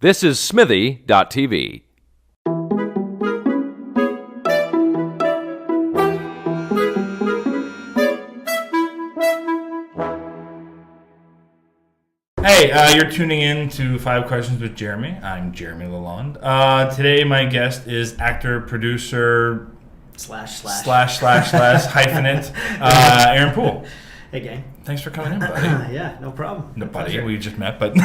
This is Smithy.tv. Hey, you're tuning in to 5 Questions with Jeremy. I'm Jeremy Lalonde. Today my guest is actor, producer, slash hyphenate, Aaron Poole. Hey, gang. Thanks for coming in, buddy. Yeah, no problem. No, buddy, we just met, but old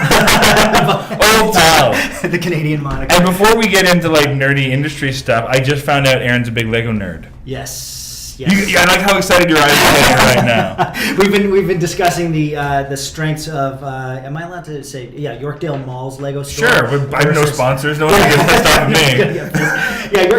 pal. The Canadian moniker. And before we get into like nerdy industry stuff, I just found out Aaron's a big Lego nerd. Yes. I like how excited your eyes are getting right now. We've been discussing the strengths of. Am I allowed to say? Yeah, Yorkdale Mall's Lego store. Sure, but I have no sponsors. No one gets pissed off me.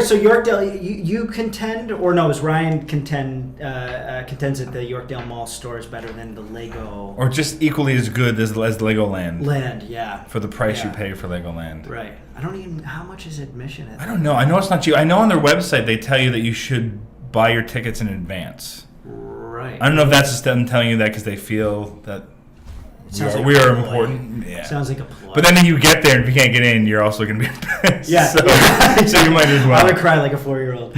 So Yorkdale, you contend, or no? Is Ryan contends that the Yorkdale Mall store is better than the Lego, or just equally as good as Legoland. Land, yeah. For the price you pay for Legoland. Right. I don't even. How much is admission? I don't know. I know it's not cheap. I know on their website they tell you that you should buy your tickets in advance. Right. I don't know if that's just them telling you that because they feel that we are important. Yeah. Sounds like a ploy. But then you get there and if you can't get in, you're also going to be pissed. Yeah. So you might as well. I would cry like a 4-year-old.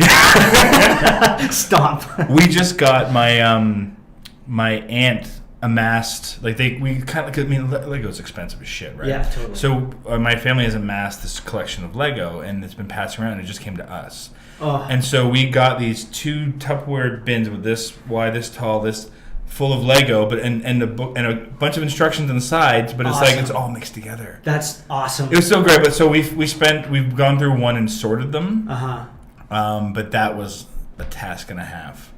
Stomp. We just got my aunt amassed, Lego's expensive as shit, right? Yeah, totally. So my family has amassed this collection of Lego and it's been passed around and it just came to us. Oh. And so we got these 2 Tupperware bins with this wide, this tall, this full of Lego, but and a book and a bunch of instructions on the sides. But it's awesome. like it's all mixed together. That's awesome. It was so great. But so we've gone through one and sorted them. But that was a task and a half.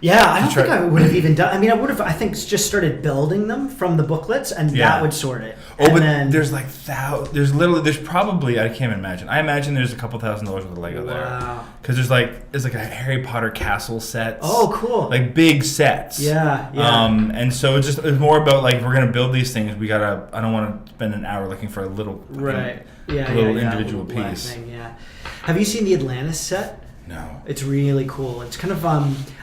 Yeah, I don't think I would have even done. I mean, I think just started building them from the booklets, and that would sort it. Oh, and then there's like there's probably, I can't imagine. I imagine there's a couple $1,000s worth of Lego there. Because there's like a Harry Potter castle set. Oh, cool. Like big sets. Yeah. And so it's more about like, if we're gonna build these things, I don't want to spend an hour looking for a little individual piece. Thing, yeah. Have you seen the Atlantis set? No. It's really cool. It's kind of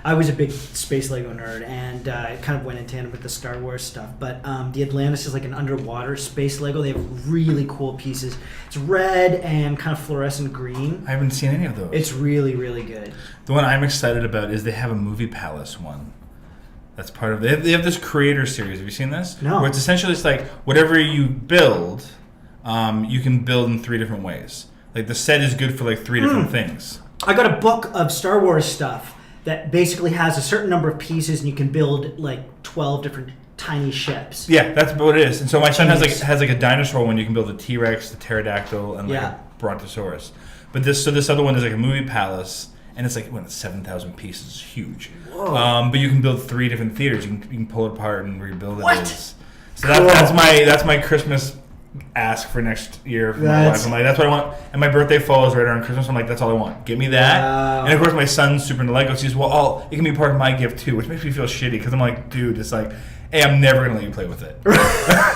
I was a big space Lego nerd, and it kind of went in tandem with the Star Wars stuff. But the Atlantis is like an underwater space Lego. They have really cool pieces. It's red and kind of fluorescent green. I haven't seen any of those. It's really, really good. The one I'm excited about is they have a Movie Palace one. That's part of it. They have this creator series. Have you seen this? No. Where it's essentially like whatever you build, you can build in 3 different ways. Like the set is good for like 3 different things. I got a book of Star Wars stuff that basically has a certain number of pieces, and you can build like 12 different tiny ships. Yeah, that's what it is. And so my son has like a dinosaur one. You can build a T-Rex, a pterodactyl, and like a brontosaurus. But this other one is like a Movie Palace, and it's like 7,000 pieces. It's huge. Whoa. But you can build 3 different theaters. You can pull it apart and rebuild it. What? So that's my Christmas ask for next year for my wife. I'm like, that's what I want. And my birthday falls right around Christmas. I'm like, that's all I want. Give me that. Wow. And of course, my son's super into Lego. So he's, it can be part of my gift too, which makes me feel shitty because I'm like, dude, it's like, hey, I'm never gonna let you play with it.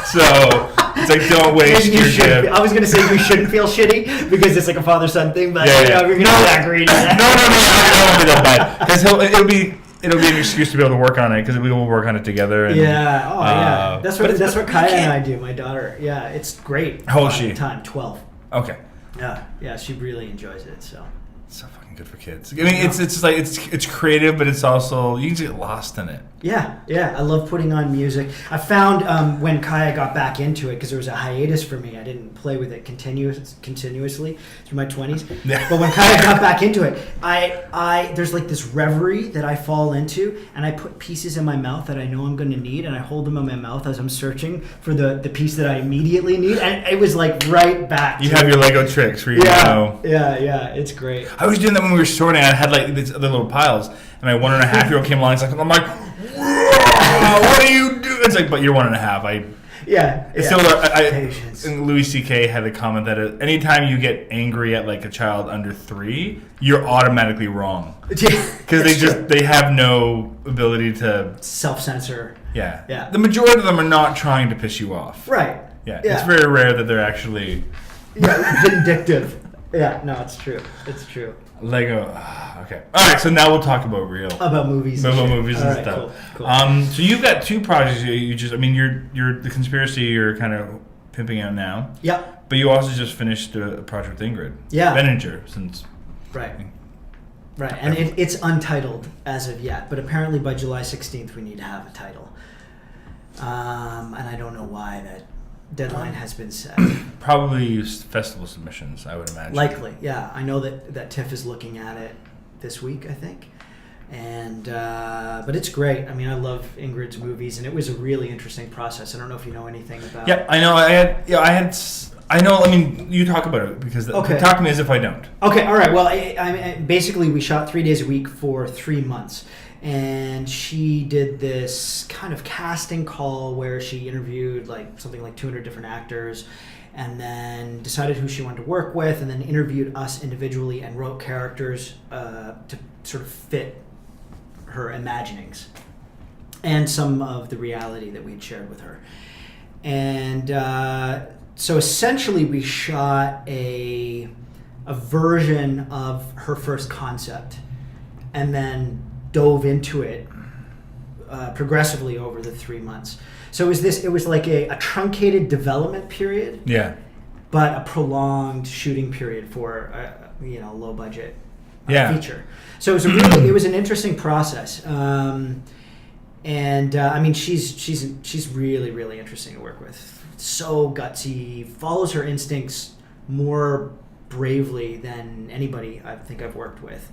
So it's like, don't waste your gift. I was gonna say you shouldn't feel shitty because it's like a father-son thing, but you're gonna be that greedy. No, I don't want to be that bad because it'll be an excuse to be able to work on it because we will work on it together. And, yeah. That's what Kaya and I do. My daughter. Yeah, it's great. How old is she? 12. Okay. Yeah, she really enjoys it. So fucking good for kids. I mean, it's like it's creative, but it's also you can just get lost in it. Yeah. I love putting on music. I found when Kaya got back into it, because there was a hiatus for me. I didn't play with it continuously through my 20s. Yeah. But when Kaya got back into it, I there's like this reverie that I fall into, and I put pieces in my mouth that I know I'm going to need, and I hold them in my mouth as I'm searching for the piece that I immediately need, and it was like right back. You have your Lego tricks where you know. Yeah, it's great. I was doing that when we were sorting. I had like these other little piles, and my 1.5-year-old came along. I'm like, what do you do? It's like, but you're 1.5. Patience. And Louis C.K. had a comment that anytime you get angry at like a child under 3, you're automatically wrong because they have no ability to self-censor. Yeah. The majority of them are not trying to piss you off. Right. Yeah. It's very rare that they're actually vindictive. Yeah. No, it's true. It's true. Lego. Okay. All right. So now we'll talk about movies. About movies and stuff. Cool. So you've got 2 projects. You're the conspiracy. You're kind of pimping out now. Yep. But you also just finished a project with Ingrid. Yeah. Benninger, since... Right. Right, and it's untitled as of yet, but apparently by July 16th we need to have a title. And I don't know why that deadline has been set. Probably festival submissions, I would imagine. Likely, yeah. I know that TIFF is looking at it this week, I think. And but it's great. I mean, I love Ingrid's movies, and it was a really interesting process. I don't know if you know anything about. Yeah, I know. I know. I mean, you talk about it because talk to me as if I don't. Okay, all right. Well, I basically we shot 3 days a week for 3 months, and she did this kind of casting call where she interviewed something like 200 different actors, and then decided who she wanted to work with, and then interviewed us individually and wrote characters to sort of fit her imaginings and some of the reality that we had shared with her. And so essentially we shot a version of her first concept and then dove into it progressively over the 3 months. So it was like a truncated development period, yeah, but a prolonged shooting period for low budget feature. So it was it was an interesting process. I mean, she's really, really interesting to work with. So gutsy, follows her instincts more bravely than anybody I think I've worked with.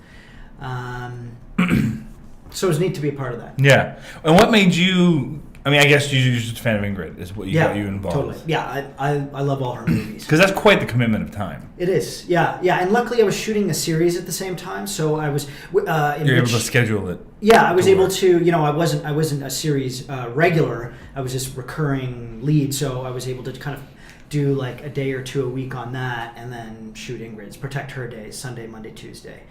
So it was neat to be a part of that. Yeah. And what made you... I mean, I guess you're just a fan of Ingrid is what got you involved. Totally. Yeah, I love all her movies. Because that's quite the commitment of time. It is, yeah. And luckily I was shooting a series at the same time, so I was... You're able to schedule it. Yeah, I was able to, I wasn't a series regular, I was just recurring lead, so I was able to kind of do like a day or two a week on that, and then shoot Ingrid's, protect her days, Sunday, Monday, Tuesday.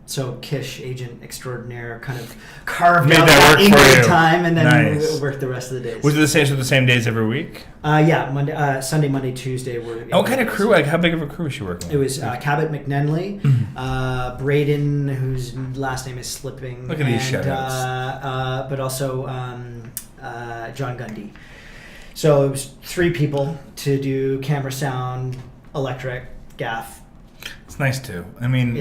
So Kish, agent extraordinaire, kind of carved out that Ingrid time, and then worked the rest of the days. Was it the same days every week? Yeah, Sunday, Monday, Tuesday were. What kind of crew? How big of a crew was she working with? It was Cabot McNenly, Braden, whose last name is slipping. Look at these shout-outs. But also John Gundy. So it was 3 people to do camera, sound, electric, gaff. It's nice too. I mean,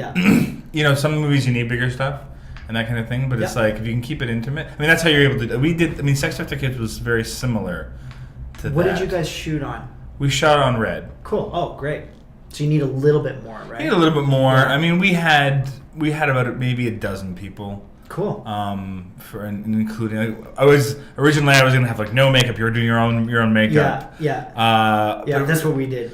some movies you need bigger stuff and that kind of thing, but it's like if you can keep it intimate. I mean, that's how you're able to. Sex After Kids was very similar to What did you guys shoot on? We shot on Red. Cool. Oh, great. So you need a little bit more, right? You need a little bit more. Yeah. I mean, we had about maybe a dozen people. Cool. Including, I was gonna have no makeup. You were doing your own makeup. Yeah. That's what we did.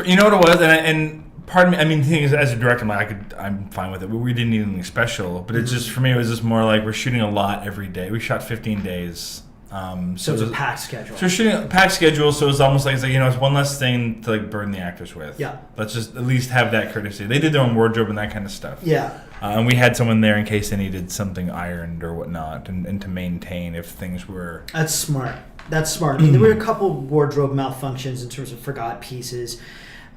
You know what it was, and pardon me. I mean, the thing is, as a director, I'm fine with it. We didn't need anything special, but it's just for me. It was just more like we're shooting a lot every day. We shot 15 days. So it was a packed schedule. So we're shooting a packed schedule. So it was almost like it's one less thing to burden the actors with. Yeah. Let's just at least have that courtesy. They did their own wardrobe and that kind of stuff. Yeah. And we had someone there in case they needed something ironed or whatnot, and to maintain if things were. That's smart. I mean, there were a couple wardrobe malfunctions in terms of forgot pieces.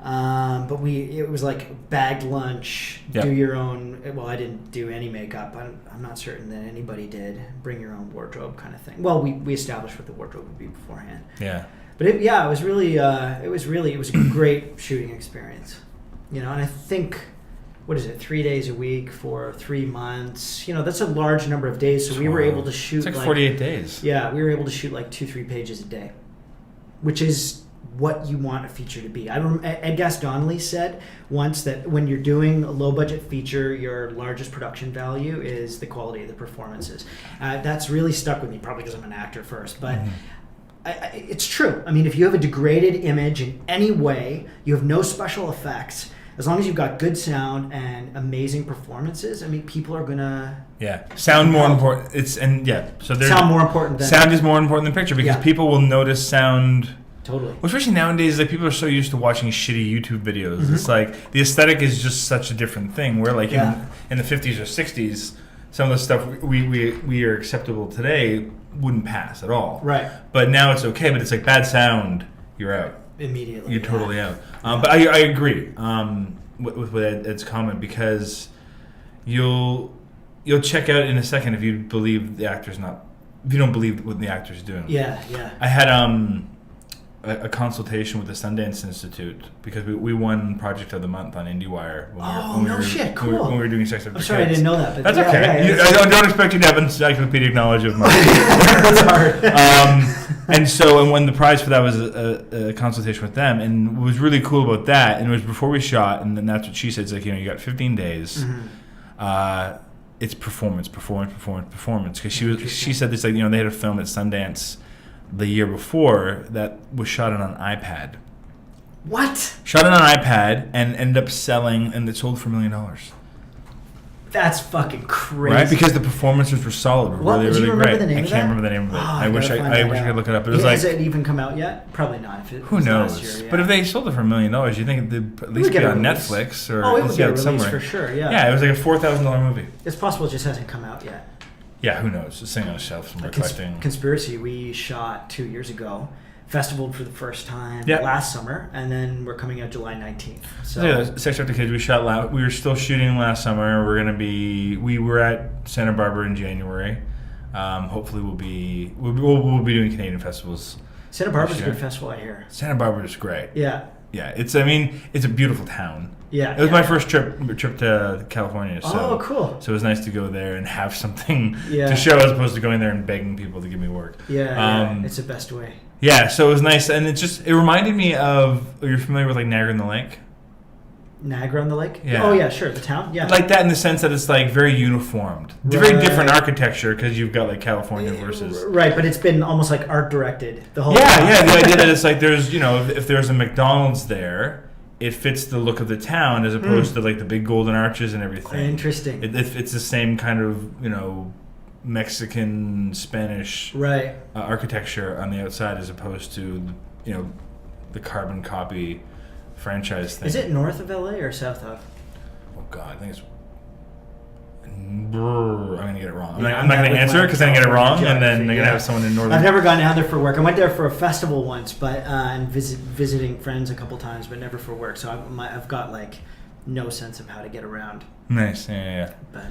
But it was like bagged lunch, do your own. Well, I didn't do any makeup. I'm not certain that anybody did. Bring your own wardrobe kind of thing. Well, we established what the wardrobe would be beforehand. Yeah. But it was really, it was a great shooting experience. And I think, 3 days a week for 3 months. That's a large number of days. So we were able to shoot. It's like 48 days. Yeah, we were able to shoot 2-3 pages a day, which is what you want a feature to be. Ed Gas Donnelly said once that when you're doing a low budget feature, your largest production value is the quality of the performances. That's really stuck with me, probably because I'm an actor first, but it's true. I mean, if you have a degraded image in any way, you have no special effects, as long as you've got good sound and amazing performances, I mean, people are gonna sound more important. Sound more important than sound is more important than picture because people will notice sound. Totally. Well, especially nowadays, people are so used to watching shitty YouTube videos. Mm-hmm. It's like the aesthetic is just such a different thing. Where in the 50s or 60s, some of the stuff we are acceptable today wouldn't pass at all. Right. But now it's okay. But it's like bad sound, you're out immediately. You're totally out. But I agree with Ed's comment because you'll check out in a second if you believe the actor's not. If you don't believe what the actor's doing. Yeah. I had a consultation with the Sundance Institute because we won Project of the Month on IndieWire. Shit, cool. When we were doing Sex After I'm sorry, Kids. I didn't know that. But That's okay. I don't expect you to have encyclopedic knowledge of my. That's hard. And when the prize for that was a consultation with them, and what was really cool about that, and it was before we shot, and then that's what she said. It's like, you got 15 days. Mm-hmm. It's performance. Because she said this, like, they had a film at Sundance the year before that was shot on an iPad. What? Shot on an iPad and ended up selling, and it sold for $1 million. That's fucking crazy. Right? Because the performances were solid. What? Really, Do you really remember great. the name of that? I can't remember the name of it. I wish I could look it up. It was Has it even come out yet? Probably not. If it who was knows? Last year, yeah. But if they sold it for $1 million, you think it'd at least be on Netflix or it would get a release somewhere. for sure. Yeah. Yeah, it was like a $4,000 movie. It's possible it just hasn't come out yet. Yeah, who knows? It's sitting on a shelf somewhere collecting. Conspiracy we shot 2 years ago. Festivaled for the first time last summer, and then we're coming out July 19th. So Sex After Kids, we were still shooting last summer. We were at Santa Barbara in January. Hopefully we'll be doing Canadian festivals. Santa Barbara's a good festival, I hear. Santa Barbara is great. Yeah. Yeah, it's a beautiful town. Yeah. It was my first trip to California. So, cool. So it was nice to go there and have something to show as opposed to going there and begging people to give me work. Yeah, it's the best way. Yeah, so it was nice, and it reminded me of. You're familiar with like Niagara on the Lake? Niagara on the Lake? Yeah. Oh yeah, sure. The town. Yeah. Like that in the sense that it's like very uniformed. It's a very different architecture because you've got like California versus. Right, but it's been almost like art directed the whole. Yeah. The idea that it's like there's if there's a McDonald's there, it fits the look of the town as opposed to like the big golden arches and everything. Interesting. It's the same kind of Mexican Spanish architecture on the outside as opposed to the carbon copy franchise thing. Is it north of LA or south of? Oh God, I think it's. I'm gonna get it wrong. I'm not gonna answer it because I'm gonna get it wrong, and then they're gonna have someone in northern. I've never gone down there for work. I went there for a festival once, but and visiting friends a couple times, but never for work. So I've got like no sense of how to get around. Nice, yeah. But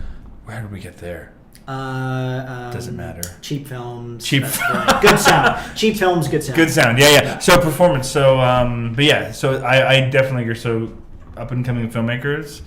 where did we get there? Doesn't matter. Cheap films. Good sound. Cheap films, good sound. Good sound. Yeah. So performance. So but yeah. So I definitely agree. So up and coming filmmakers,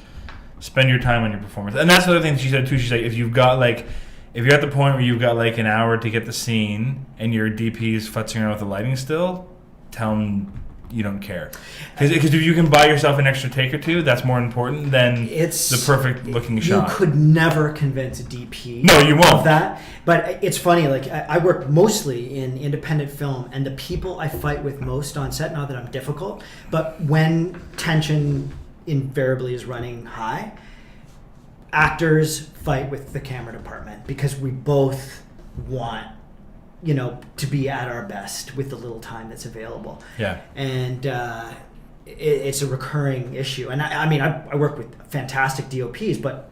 spend your time on your performance. And that's the other thing she said too. She's like, if you're at the point where you've got like an hour to get the scene and your DP is futzing around with the lighting still, tell them you don't care. Because if you can buy yourself an extra take or two, that's more important than the perfect looking shot. You could never convince a DP. No, you won't. Of that. But it's funny, like I work mostly in independent film, and the people I fight with most on set, not that I'm difficult, but when tension invariably is running high, actors fight with the camera department because we both want to be at our best with the little time that's available. Yeah. And it's a recurring issue. And I work with fantastic DOPs, but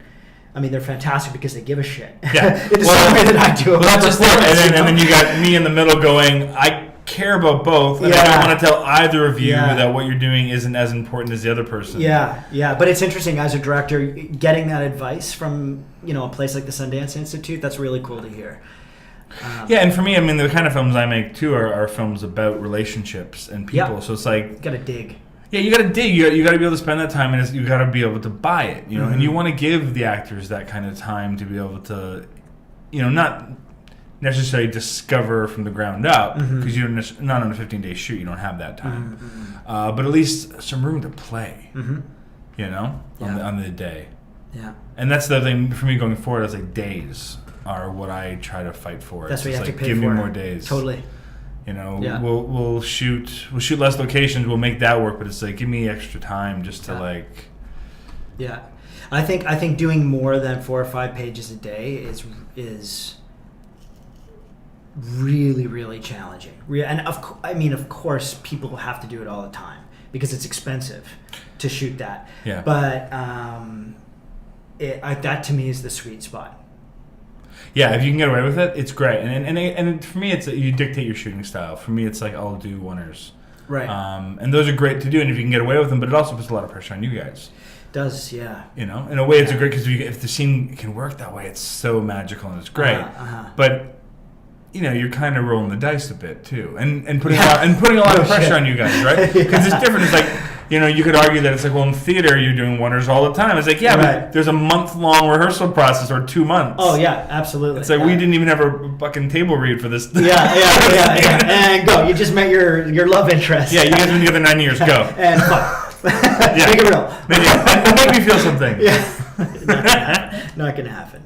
I mean, they're fantastic because they give a shit. Yeah. In the same way that I do. Well, that's just it. And then you got me in the middle going, I care about both, and I don't want to tell either of you that what you're doing isn't as important as the other person. Yeah. But it's interesting as a director, getting that advice from, a place like the Sundance Institute, that's really cool to hear. And for me, I mean, the kind of films I make too are films about relationships and people. Yep. So it's like you gotta dig. Yeah, you gotta dig. You gotta be able to spend that time, and you gotta be able to buy it. And you want to give the actors that kind of time to be able to, not necessarily discover from the ground up because you're not on a 15-day shoot. You don't have that time, but at least some room to play. On the day. Yeah. And that's the thing for me going forward. It's like days are what I try to fight for. That's what you have to pay give for. Give me more days. Totally. We'll shoot less locations. We'll make that work, but it's like give me extra time just to like. Yeah, I think doing more than 4 or 5 pages a day is really, really challenging. And of course, people have to do it all the time because it's expensive to shoot that. Yeah. But that to me is the sweet spot. Yeah, if you can get away with it, it's great. And for me, it's you dictate your shooting style. For me, it's like I'll do oneers. Right. And those are great to do, and if you can get away with them, but it also puts a lot of pressure on you guys. It does, yeah. In a way, it's a great because if the scene can work that way, it's so magical and it's great. But you're kind of rolling the dice a bit too, and putting a lot of pressure on you guys, right? Because it's different. It's like, you could argue that it's like, well, in theater you're doing wonders all the time. It's like, but there's a month-long rehearsal process or 2 months. Oh yeah, absolutely. It's like we didn't even have a fucking table read for this. Yeah. And go. You just met your love interest. Yeah, you guys have been together 9 years. Go. And fuck. Make it real. Make me feel something. Yeah. Not gonna happen.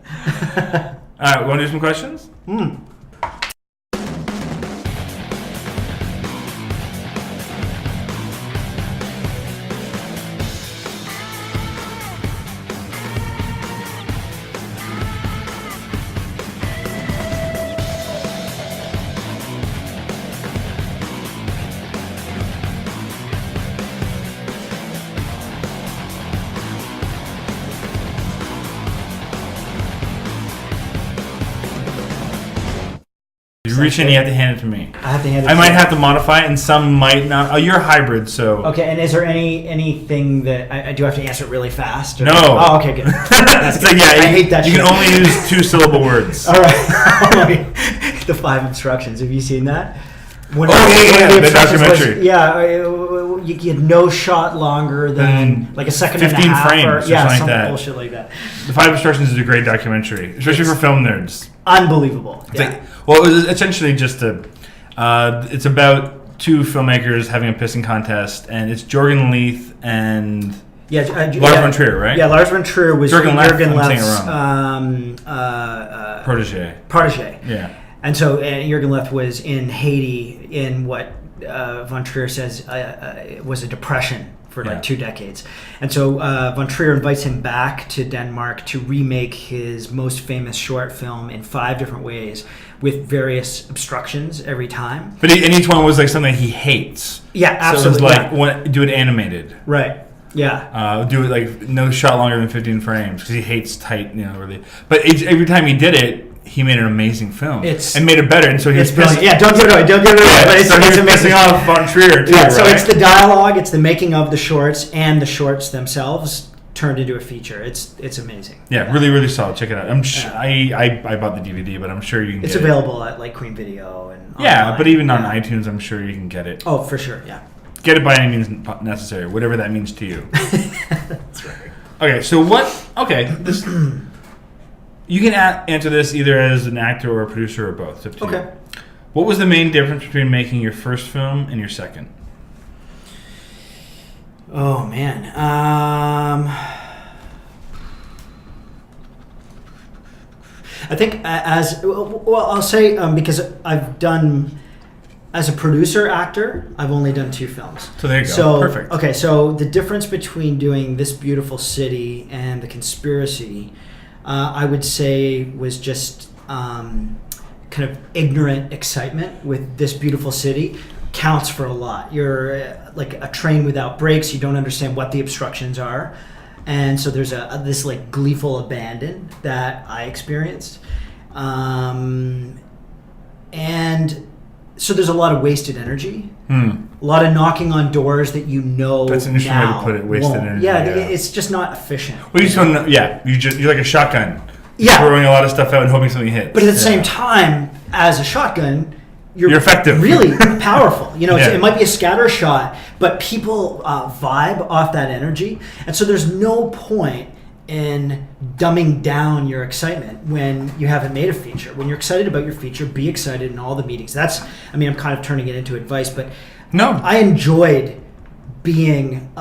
All right, want to do some questions? You reach in, you have to hand it to me. I have to hand it I might have to modify it, and some might not. Oh, you're a hybrid, so... Okay, and is there anything that... I do have to answer it really fast? Or? No. Oh, okay, good. That's it's good. Like, I hate that You can only use 2-syllable words. All right. The 5 instructions. Have you seen that? The documentary. You get no shot longer than like a second 15 and a half. frames or something like that. Bullshit like that. The 5 instructions is a great documentary, especially for film nerds. Unbelievable. It was essentially just it's about 2 filmmakers having a pissing contest, and it's Jorgen Leith and Lars von Trier, right? Yeah, Lars von Trier was Jürgen Leith's protege. Yeah. And so Jürgen Leith was in Haiti in what von Trier says was a depression for 2 decades. And so von Trier invites him back to Denmark to remake his most famous short film in 5 different ways with various obstructions every time. But each one was like something he hates. Yeah, absolutely. So it was like, do it animated. Right. Yeah. Do it like no shot longer than 15 frames because he hates tight, really. But every time he did it, he made an amazing film and made it better. And so he was pissing. Yeah, don't get it away. But it's amazing off von Trier too. Yeah, so it's the dialogue, it's the making of the shorts, and the shorts themselves turned into a feature. It's amazing. Yeah, really, really solid. Check it out. I bought the DVD, but I'm sure you can get it. It's available at like Queen Video and online. But even on iTunes, I'm sure you can get it. Oh, for sure. Yeah. Get it by any means necessary, whatever that means to you. That's right. Okay, so what? Okay, this. You can answer this either as an actor or a producer or both. It's up to you. What was the main difference between making your first film and your second? Oh man. I think I'll say because I've done as a producer actor, I've only done 2 films. So there you go. Perfect. Okay, so the difference between doing This Beautiful City and The Conspiracy, I would say, was just kind of ignorant excitement with This Beautiful City. Counts for a lot. You're like a train without brakes. You don't understand what the obstructions are. And so there's this like gleeful abandon that I experienced. And so there's a lot of wasted energy. A lot of knocking on doors that That's an interesting way to put it. Wasted energy. Yeah, it's just not efficient. Well, you're like a shotgun. Yeah, throwing a lot of stuff out and hoping something hits. But at the same time, as a shotgun, you're effective. Really powerful. It might be a scatter shot, but people vibe off that energy, and so there's no point in dumbing down your excitement when you haven't made a feature. When you're excited about your feature, be excited in all the meetings. I'm kind of turning it into advice, but no, I enjoyed being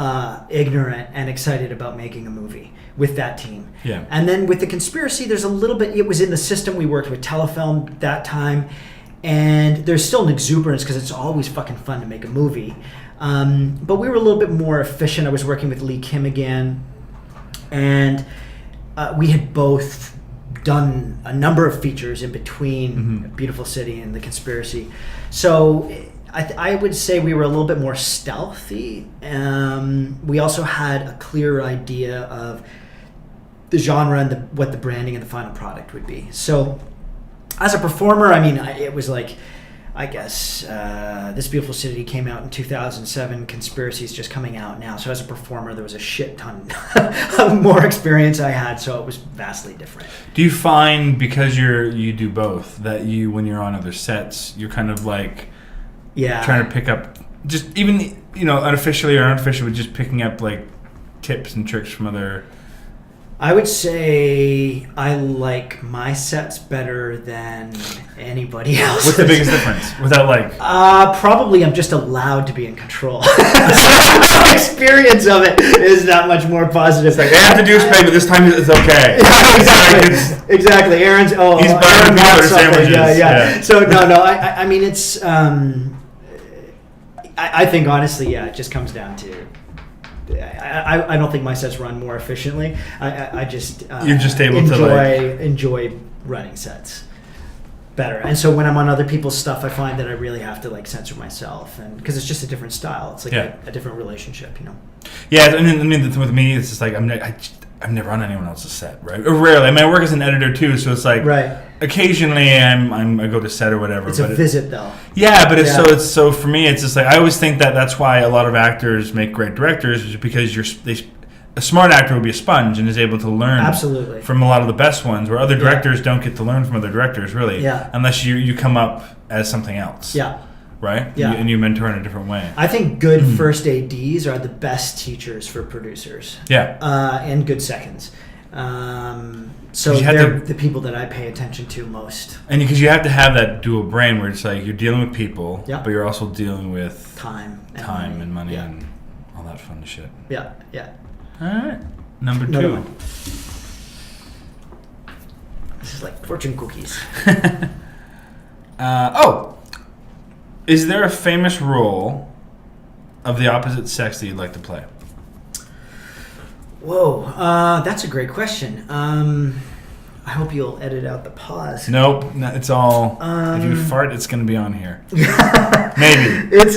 ignorant and excited about making a movie with that team. Yeah. And then with The Conspiracy, there's a little bit, it was in the system. We worked with Telefilm that time, and there's still an exuberance because it's always fucking fun to make a movie. But we were a little bit more efficient. I was working with Lee Kim again, and we had both done a number of features in between Beautiful City and The Conspiracy. So I would say we were a little bit more stealthy. We also had a clearer idea of the genre and what the branding and the final product would be. So as a performer, it was like I guess This Beautiful City came out in 2007. Conspiracy is just coming out now. So as a performer, there was a shit ton of more experience I had, so it was vastly different. Do you find, because you do both, that when you're on other sets, you're kind of like trying to pick up, just even, unofficially or unofficially, just picking up like tips and tricks from other... I would say I like my sets better than anybody else. What's the biggest difference? Without like... probably I'm just allowed to be in control. The experience of it is that much more positive. It's like, I have to do spray, but this time it's okay. Exactly. Aaron's... He's Aaron buying sandwiches. Yeah. So, no. I mean, it's... I think, honestly, it just comes down to... I don't think my sets run more efficiently. I just you're just able to enjoy running sets better. And so when I'm on other people's stuff, I find that I really have to like censor myself, and because it's just a different style. It's like a different relationship, Yeah, I mean, with me, it's just like I'm never on anyone else's set, right? Or rarely. I mean, I work as an editor too, so it's like occasionally I go to set or whatever. It's a visit though. Yeah, but so for me, it's just like I always think that's why a lot of actors make great directors, is because a smart actor will be a sponge and is able to learn from a lot of the best ones, where other directors don't get to learn from other directors really, unless you come up as something else. Yeah. Right? Yeah. And you mentor in a different way. I think good first ADs are the best teachers for producers. Yeah. And good seconds. So they're the people that I pay attention to most. And because you have to have that dual brain where it's like you're dealing with people, but you're also dealing with time and money and all that fun shit. Yeah. All right. Number 2. This is like fortune cookies. Is there a famous role of the opposite sex that you'd like to play? Whoa, that's a great question. I hope you'll edit out the pause. Nope, it's all. If you fart, it's going to be on here. Maybe. It's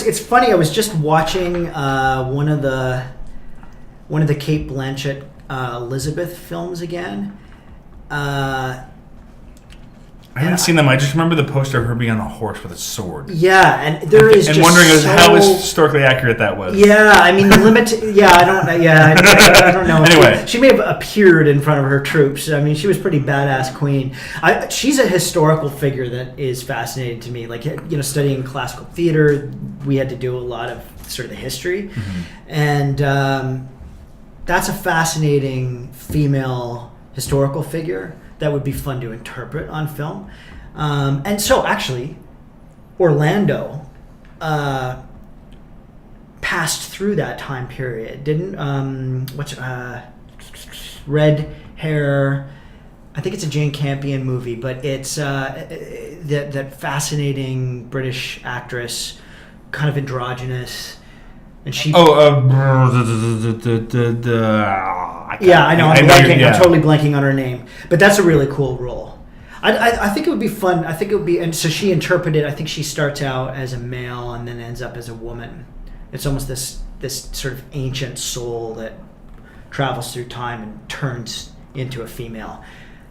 it's funny. I was just watching one of the Cate Blanchett Elizabeth films again. I haven't seen them. I just remember the poster of her being on a horse with a sword. Yeah, and there is just wondering how historically accurate that was. Yeah, I mean the limit. I don't know. Anyway, she may have appeared in front of her troops. I mean, she was pretty badass queen. She's a historical figure that is fascinating to me. Like studying classical theater, we had to do a lot of sort of the history, and that's a fascinating female historical figure that would be fun to interpret on film. And so actually, Orlando passed through that time period, didn't? Red hair. I think it's a Jane Campion movie, but it's that fascinating British actress, kind of androgynous. And she. I know. I'm totally blanking on her name, but that's a really cool role. I think it would be fun. I think it would be, and so she interpreted. I think she starts out as a male and then ends up as a woman. It's almost this sort of ancient soul that travels through time and turns into a female.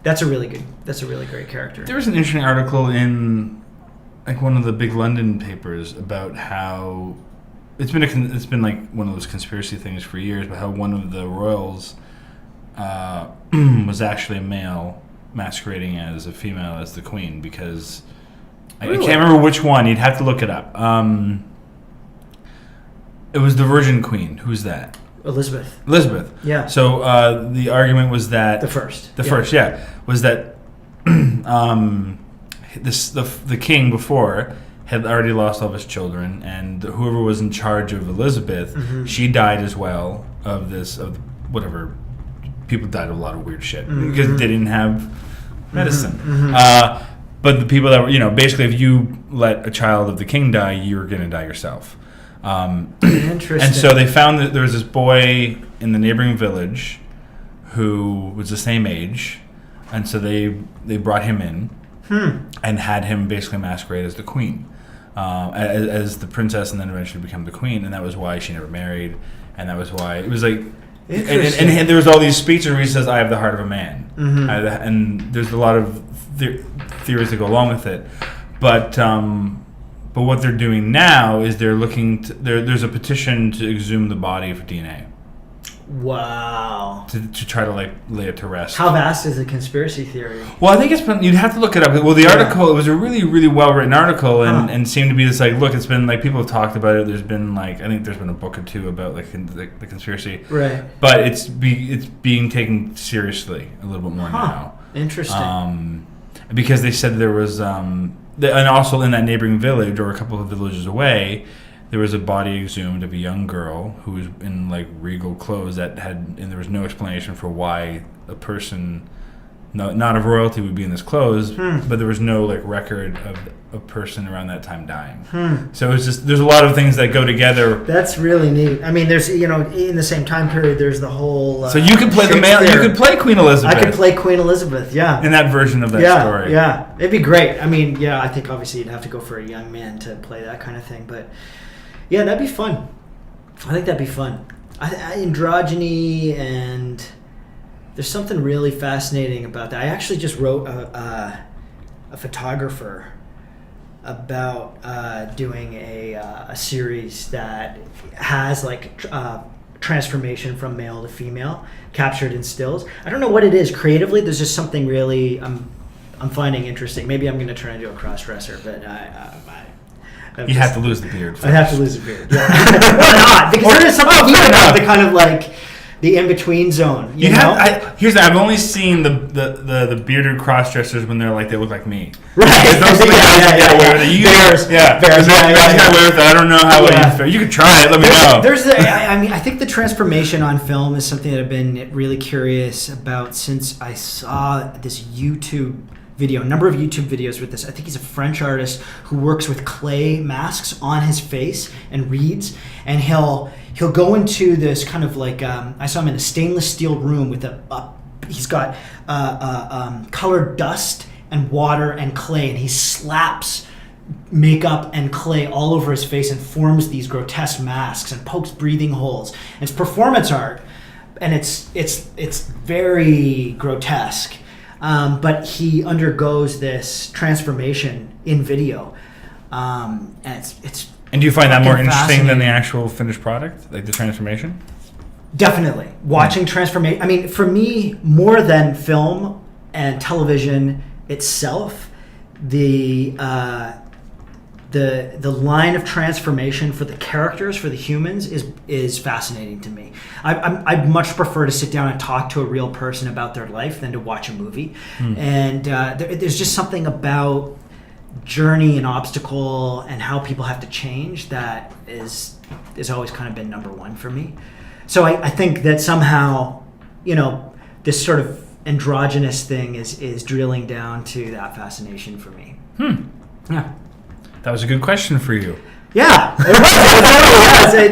That's a really great character. There was an interesting article in like one of the big London papers about how. It's been like one of those conspiracy things for years, but how one of the royals was actually a male masquerading as a female as the queen, because I can't remember which one. You'd have to look it up. It was the Virgin Queen. Who's that? Elizabeth. Yeah. So the argument was that the first was that the king before had already lost all of his children, and whoever was in charge of Elizabeth, she died as well of whatever. People died of a lot of weird shit because they didn't have medicine. But the people that were, basically, if you let a child of the king die, you're going to die yourself. Interesting. And so they found that there was this boy in the neighboring village who was the same age, and so they brought him in and had him basically masquerade as the queen. As the princess, and then eventually become the queen, and that was why she never married, and that was why it was like. And there was all these speeches where he says, "I have the heart of a man," and there's a lot of theories that go along with it. But what they're doing now is they're looking to, there's a petition to exhume the body for DNA. Wow. To try to lay it to rest. How vast is the conspiracy theory? Well, I think it's been, you'd have to look it up. Well, the article, it was a really, really well-written article and seemed to be this look, it's been people have talked about it. There's been I think there's been a book or two about the conspiracy. Right. But it's being taken seriously a little bit more now. Interesting. Because they said there was, and also in that neighboring village or a couple of villages away, there was a body exhumed of a young girl who was in regal clothes and there was no explanation for why a person, not of royalty, would be in this clothes, but there was no record of a person around that time dying. So it's just, there's a lot of things that go together. That's really neat. I mean, there's in the same time period, there's the whole. So you could play you could play Queen Elizabeth. I could play Queen Elizabeth, yeah. In that version of that story. Yeah, it'd be great. I mean, I think obviously you'd have to go for a young man to play that kind of thing, but. Yeah, that'd be fun. I think that'd be fun. Androgyny, and there's something really fascinating about that. I actually just wrote a photographer about doing a series that has transformation from male to female captured in stills. I don't know what it is creatively. There's just something really I'm finding interesting. Maybe I'm going to turn into a cross-dresser, but you have to lose the beard first. I'd have to lose the beard. Yeah. Why not? Because there is something neat about the kind of the in-between zone. You know? I've only seen the bearded cross-dressers when they look like me. Right. Those Bears. Bears. I don't know how it is. You could try it. Let me know. I think the transformation on film is something that I've been really curious about since I saw this YouTube video, a number of YouTube videos with this. I think he's a French artist who works with clay masks on his face and reads, and he'll go into this kind of I saw him in a stainless steel room with he's got colored dust and water and clay, and he slaps makeup and clay all over his face and forms these grotesque masks and pokes breathing holes. And it's performance art, and it's very grotesque. But he undergoes this transformation in video, and it's. And do you find that more interesting than the actual finished product, the transformation? Definitely, watching transformation. I mean, for me, more than film and television itself, the line of transformation for the characters, for the humans, is fascinating to me. I'd much prefer to sit down and talk to a real person about their life than to watch a movie. And there's just something about journey and obstacle and how people have to change that is always kind of been number one for me. So I think that somehow, this sort of androgynous thing is drilling down to that fascination for me. Yeah. That was a good question for you. Yeah, it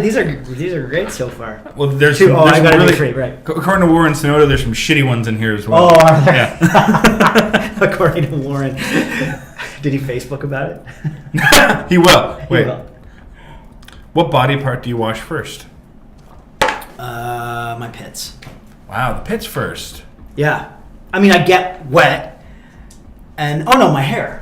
was. These are great so far. Well, there's two. I got really, to be free, right? According to Warren Sonoda, there's some shitty ones in here as well. Oh, yeah. According to Warren, did he Facebook about it? He will. Wait. He will. What body part do you wash first? My pits. Wow, the pits first. Yeah, I mean, I get wet, and my hair.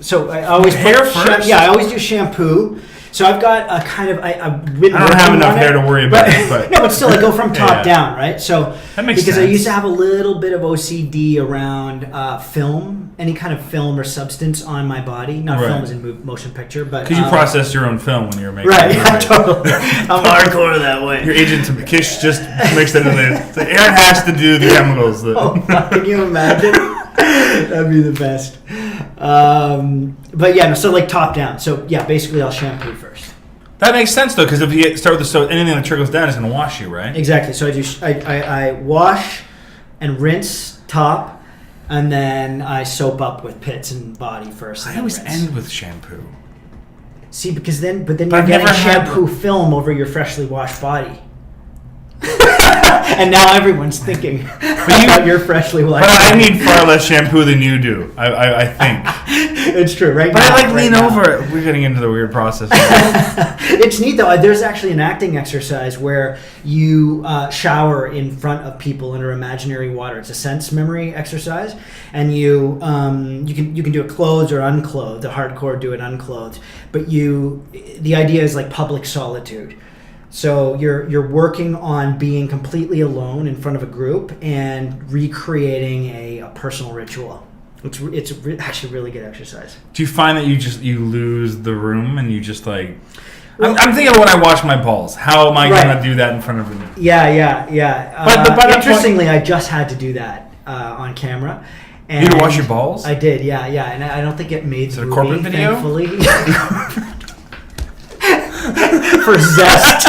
So I always hair first. I always do shampoo. So I've got a kind of I don't have enough hair to worry about, but no, but still, I go from top down, right? So that makes because sense. I used to have a little bit of OCD around film, any kind of film or substance on my body. Not film as in motion picture, but because you process your own film when you're making right. it. Yeah, totally. I'm hardcore that way. Your agent Kish just mixed it in there. So Aaron has to do the chemicals. Can you imagine? That'd be the best. But yeah, so top down. So yeah, basically I'll shampoo first. That makes sense though, because if you start with the soap, anything that trickles down is going to wash you, right? Exactly. So I wash and rinse top, and then I soap up with pits and body first. I always end with shampoo. See, because then you're getting shampoo film over your freshly washed body. And now everyone's thinking about your freshly washed. But I need far less shampoo than you do. I think. It's true, right? But now, I lean over. We're getting into the weird process. It's neat though. There's actually an acting exercise where you shower in front of people under imaginary water. It's a sense memory exercise, and you can do it clothed or unclothed. The hardcore do it unclothed, but the idea is like public solitude. So you're working on being completely alone in front of a group and recreating a personal ritual. It's actually really good exercise. Do you find that you lose the room and you just like? I'm thinking of when I wash my balls. How am I going to do that in front of them? Yeah. But interestingly, I just had to do that on camera. And you had to wash your balls? I did, yeah. And I don't think it made the movie, corporate video? Thankfully. For zest.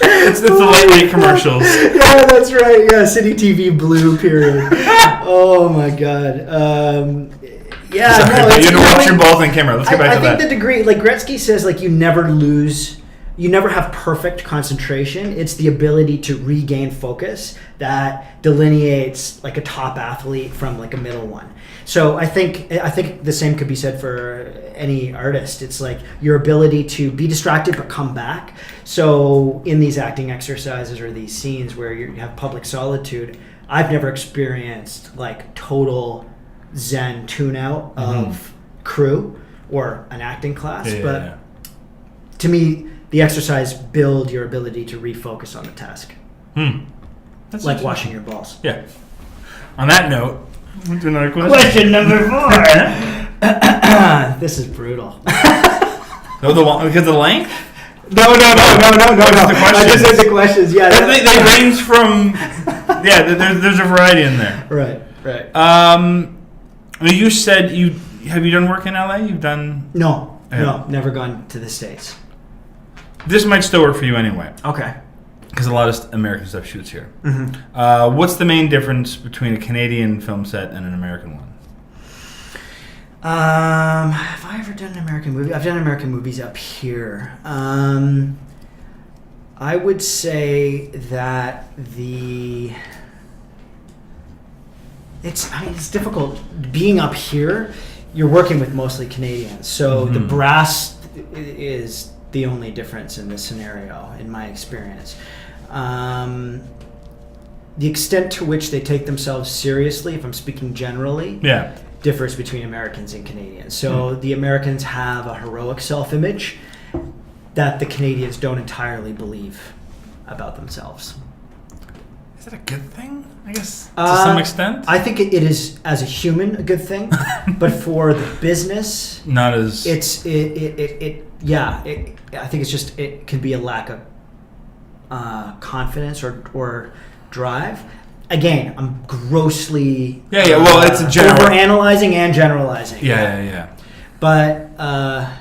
It's the lightweight commercials. Yeah, that's right. Yeah, City TV Blue period. Oh my God. You had to watch your balls on camera. Let's get back to that. I think the degree, like Gretzky says, like you never have perfect concentration. It's the ability to regain focus that delineates like a top athlete from like a middle one. So I think the same could be said for any artist. It's like your ability to be distracted but come back. So in these acting exercises or these scenes where you have public solitude, I've never experienced like total Zen tune out of crew or an acting class. But to me, the exercise build your ability to refocus on the task. That's like washing your balls. Yeah. On that note, what's another question? Question number 4. This is brutal. Because of the length? No. The questions. I just said the questions. Yeah. They range from. Yeah, there's a variety in there. Right. You said have you done work in LA? You've done. No, never gone to the States. This might still work for you anyway. Okay. Because a lot of American stuff shoots here. Mm-hmm. What's the main difference between a Canadian film set and an American one? Have I ever done an American movie? I've done American movies up here. I would say that it's difficult. Being up here, you're working with mostly Canadians. So the brass is the only difference in this scenario, in my experience. The extent to which they take themselves seriously, if I'm speaking generally, differs between Americans and Canadians. So the Americans have a heroic self-image that the Canadians don't entirely believe about themselves. Is that a good thing? I guess to some extent. I think it is, as a human, a good thing, but for the business, not as. I think it's just it can be a lack of confidence or drive. Again, I'm grossly Well, it's a general overanalyzing and generalizing. Yeah. But I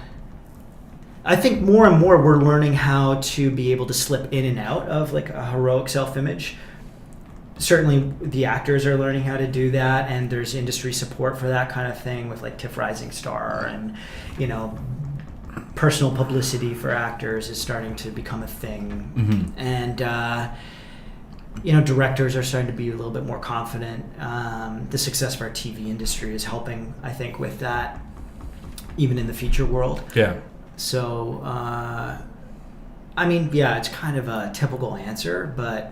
think more and more we're learning how to be able to slip in and out of like a heroic self-image. Certainly, the actors are learning how to do that, and there's industry support for that kind of thing with like TIFF Rising Star, and personal publicity for actors is starting to become a thing, and directors are starting to be a little bit more confident. The success of our TV industry is helping, I think, with that, even in the feature world. Yeah. So. It's kind of a typical answer, but...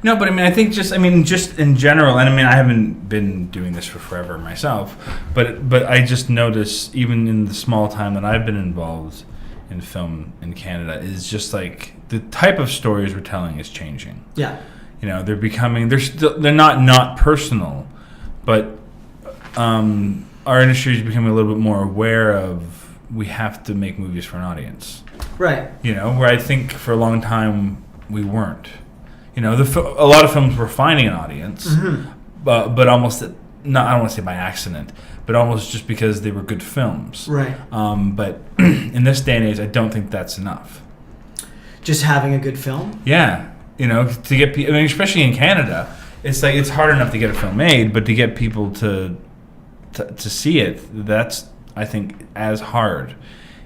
No, but I think just in general, and I haven't been doing this for forever myself, but I just notice, even in the small time that I've been involved in film in Canada, is just like the type of stories we're telling is changing. Yeah. They're becoming, they're not personal, but our industry is becoming a little bit more aware of we have to make movies for an audience. Right. Where I think for a long time we weren't. A lot of films were finding an audience, but almost not. I don't want to say by accident, but almost just because they were good films. Right. But in this day and age, I don't think that's enough. Just having a good film. Yeah. To get people. Especially in Canada, it's like it's hard enough to get a film made, but to get people to see it, that's I think as hard,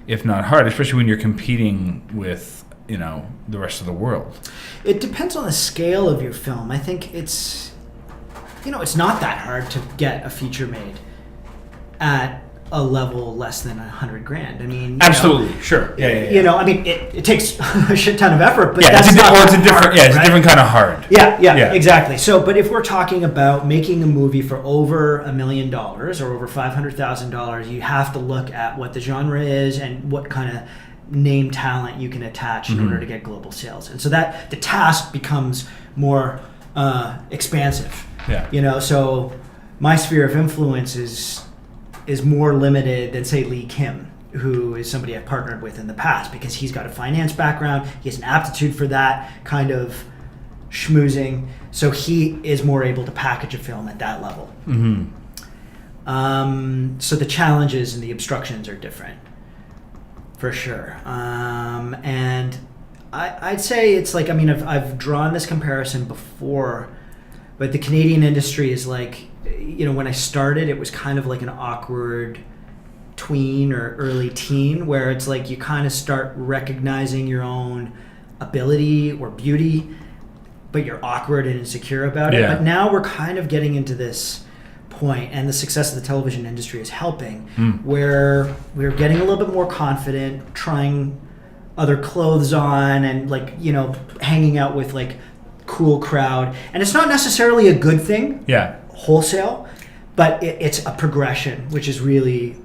if not hard, especially when you're competing with the rest of the world? It depends on the scale of your film. I think it's not that hard to get a feature made at a level less than $100,000. I mean, absolutely, sure, yeah. I mean, it takes a shit ton of effort, but it's a different kind of hard. Yeah, exactly. So, but if we're talking about making a movie for over $1 million or over $500,000, you have to look at what the genre is and what kind of name talent you can attach in order to get global sales, and so that the task becomes more expansive. Yeah. So my sphere of influence is more limited than, say, Lee Kim, who is somebody I've partnered with in the past, because he's got a finance background, he has an aptitude for that kind of schmoozing, so he is more able to package a film at that level. So the challenges and the obstructions are different, for sure. And I'd say it's like, I've drawn this comparison before, but the Canadian industry is like, when I started, it was kind of like an awkward tween or early teen, where it's like you kind of start recognizing your own ability or beauty, but you're awkward and insecure about it. But now we're kind of getting into this point, and the success of the television industry is helping, where we're getting a little bit more confident, trying other clothes on, and hanging out with cool crowd. And it's not necessarily a good thing. Wholesale, but it's a progression, which is really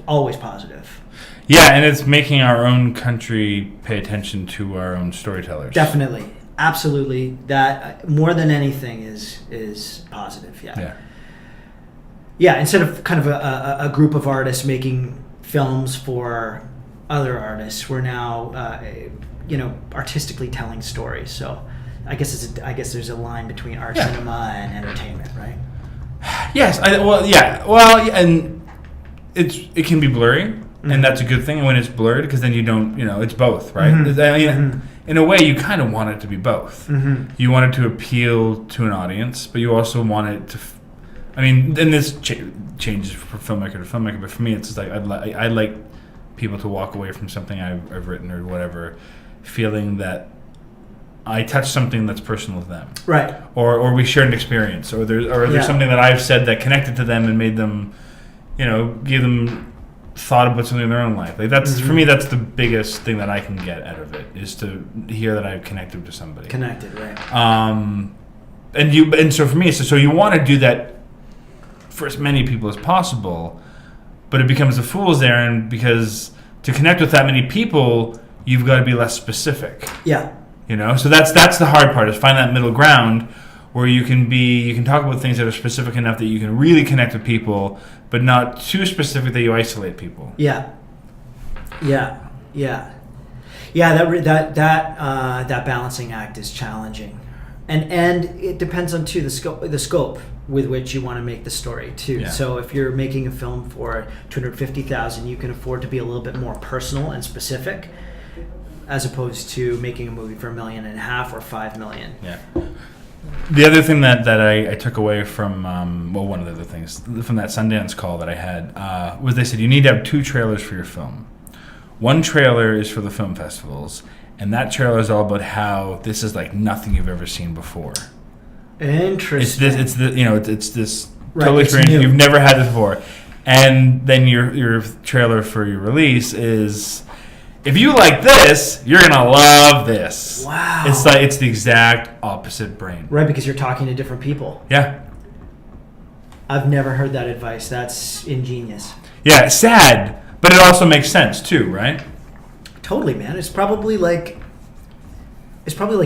always positive. Yeah, and it's making our own country pay attention to our own storytellers. Definitely, absolutely. That more than anything is positive. Yeah. Instead of kind of a group of artists making films for other artists, we're now artistically telling stories. So I guess there's a line between art, cinema, and entertainment, right? Yes, and it can be blurry, and that's a good thing when it's blurred, because then you don't, it's both, right? In a way, you kind of want it to be both. You want it to appeal to an audience, but you also want it to. And this changes from filmmaker to filmmaker, but for me, it's just like I like people to walk away from something I've written or whatever, feeling that I touched something that's personal to them, right? Or we shared an experience, or there's something that I've said that connected to them and made them, give them thought about something in their own life. Like that's for me, that's the biggest thing that I can get out of it, is to hear that I've connected to somebody. Connected, right? And so for me, so you want to do that for as many people as possible, but it becomes a fool's errand, because to connect with that many people, you've got to be less specific. Yeah. So that's the hard part, is find that middle ground where you can talk about things that are specific enough that you can really connect with people, but not too specific that you isolate people. Yeah. That balancing act is challenging, and it depends on too the scope with which you want to make the story too. Yeah. So if you're making a film for $250,000, you can afford to be a little bit more personal and specific, as opposed to making a movie for $1.5 million or $5 million. Yeah. The other thing that I took away from, one of the other things from that Sundance call that I had, was they said you need to have 2 trailers for your film. One trailer is for the film festivals, and that trailer is all about how this is like nothing you've ever seen before. Interesting. It's this totally experience. You've never had this before. And then your trailer for your release is, if you like this, you're gonna love this. Wow. It's the exact opposite brain. Right, because you're talking to different people. Yeah. I've never heard that advice. That's ingenious. Yeah, it's sad, but it also makes sense too, right? Totally, man. It's probably like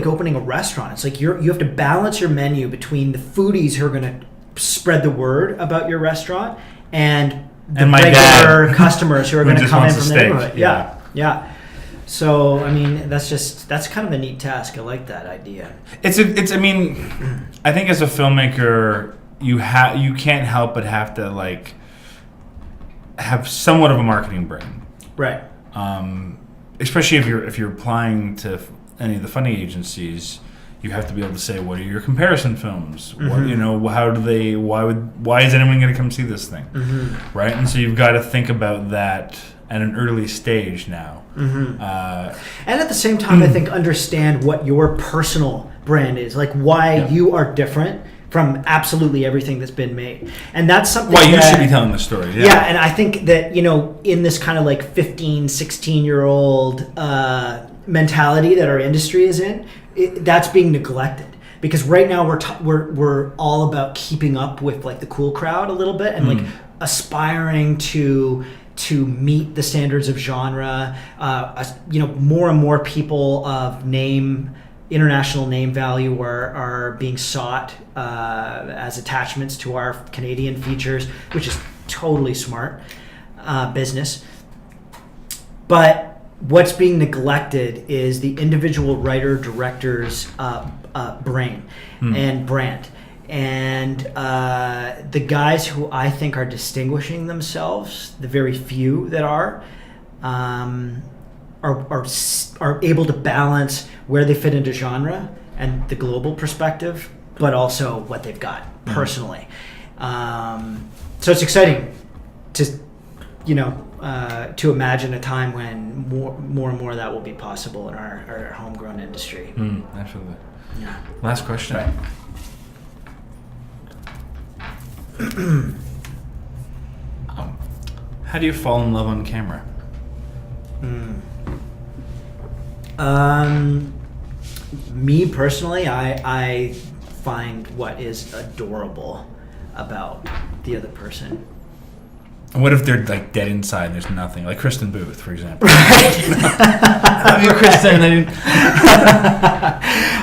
opening a restaurant. It's like you have to balance your menu between the foodies who are gonna spread the word about your restaurant and the regular customers who are going to come in from the neighborhood. Yeah. So, that's kind of a neat task. I like that idea. I think as a filmmaker, you can't help but have to have somewhat of a marketing brain. Right. Especially if you're applying to any of the funding agencies, you have to be able to say, what are your comparison films? Mm-hmm. Why is anyone going to come see this thing? Mm-hmm. Right? And so you've got to think about that at an early stage now. And at the same time, I think understand what your personal brand is, like why you are different from absolutely everything that's been made. And that's something why you should be telling the story. Yeah, and I think that, in this kind of like 15, 16-year-old mentality that our industry is in, that's being neglected. Because right now we're all about keeping up with like the cool crowd a little bit and like aspiring to meet the standards of genre. More and more people of international name value are being sought as attachments to our Canadian features, which is totally smart business. But what's being neglected is the individual writer director's brain and brand. And the guys who I think are distinguishing themselves, the very few that are able to balance where they fit into genre and the global perspective, but also what they've got personally. So it's exciting to imagine a time when more and more of that will be possible in our homegrown industry. Absolutely. Yeah. Last question. Right. How do you fall in love on camera? Me personally, I find what is adorable about the other person. And what if they're like dead inside and there's nothing? Like Kristen Booth, for example. I love you, Kristen.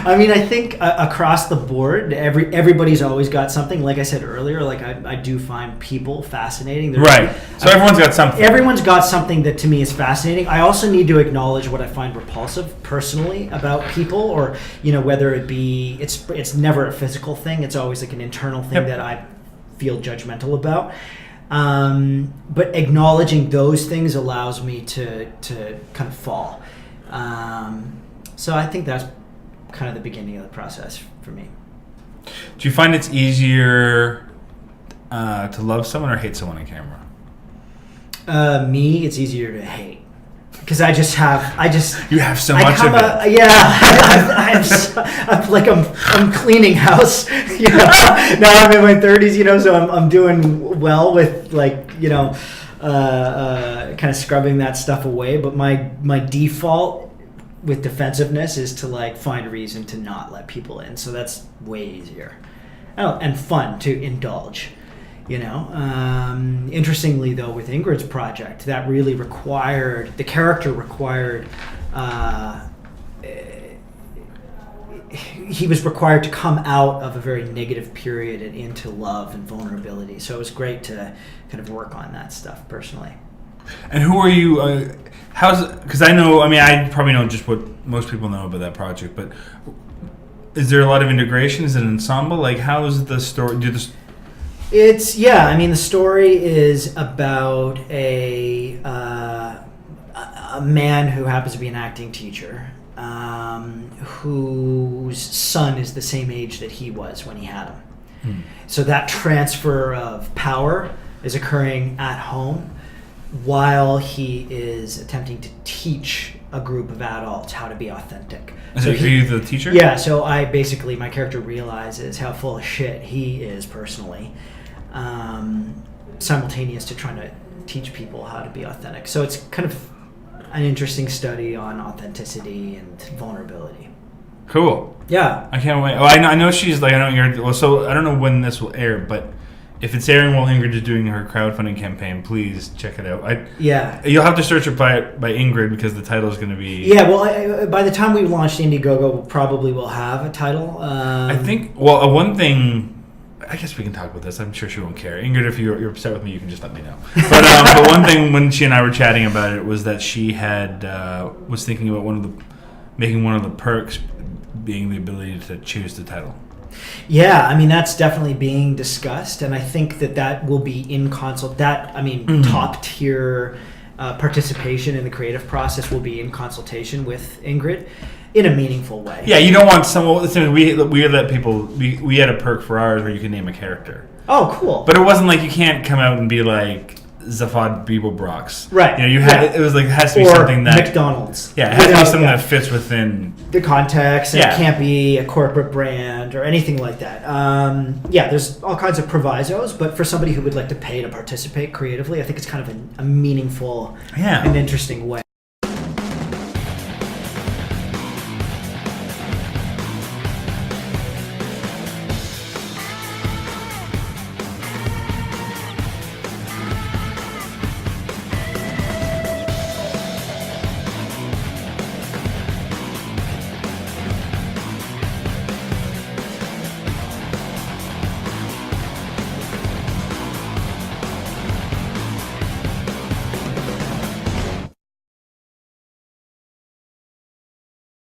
I mean, I think across the board, everybody's always got something. Like I said earlier, like I do find people fascinating. Right. So everyone's got something. Everyone's got something that to me is fascinating. I also need to acknowledge what I find repulsive personally about people, or whether it be it's never a physical thing. It's always like an internal thing that I feel judgmental about. But acknowledging those things allows me to kind of fall. So I think that's kind of the beginning of the process for me. Do you find it's easier to love someone or hate someone on camera? Me, it's easier to hate. Because you have so much of it. I'm cleaning house. Now I'm in my 30s. So I'm doing well with kind of scrubbing that stuff away. But my default with defensiveness is to find a reason to not let people in. So that's way easier, and fun to indulge. Interestingly though, with Ingrid's project, that really required he was required to come out of a very negative period and into love and vulnerability. So it was great to kind of work on that stuff personally. And who are you? Because I probably know just what most people know about that project, but is there a lot of integration? Is it an ensemble? How's the story? The story is about a man who happens to be an acting teacher, whose son is the same age that he was when he had him. So that transfer of power is occurring at home while he is attempting to teach a group of adults how to be authentic. Are you the teacher? Yeah, so my character realizes how full of shit he is personally, simultaneous to trying to teach people how to be authentic. So it's kind of an interesting study on authenticity and vulnerability. Cool. Yeah. I can't wait. Oh, I know she's so I don't know when this will air, but if it's airing while Ingrid is doing her crowdfunding campaign, please check it out. You'll have to search it by Ingrid because the title is going to be... Yeah, well, by the time we launched Indiegogo, probably will have a title. I think, one thing... I guess we can talk about this. I'm sure she won't care. Ingrid, if you're upset with me, you can just let me know. But one thing when she and I were chatting about it was that she was thinking about making one of the perks being the ability to choose the title. Yeah, that's definitely being discussed, and I think that will be in consult. Top tier participation in the creative process will be in consultation with Ingrid in a meaningful way. Yeah, you don't want someone. We let people. We had a perk for ours where you can name a character. Oh, cool! But it wasn't like you can't come out and be like, Zaphod Beeblebrox. Right. You know, you had it was like it has to be or something that McDonald's. Yeah, it has to be something that fits within the context. And Yeah. It can't be a corporate brand or anything like that. There's all kinds of provisos, but for somebody who would like to pay to participate creatively, I think it's kind of a meaningful Yeah. and interesting way.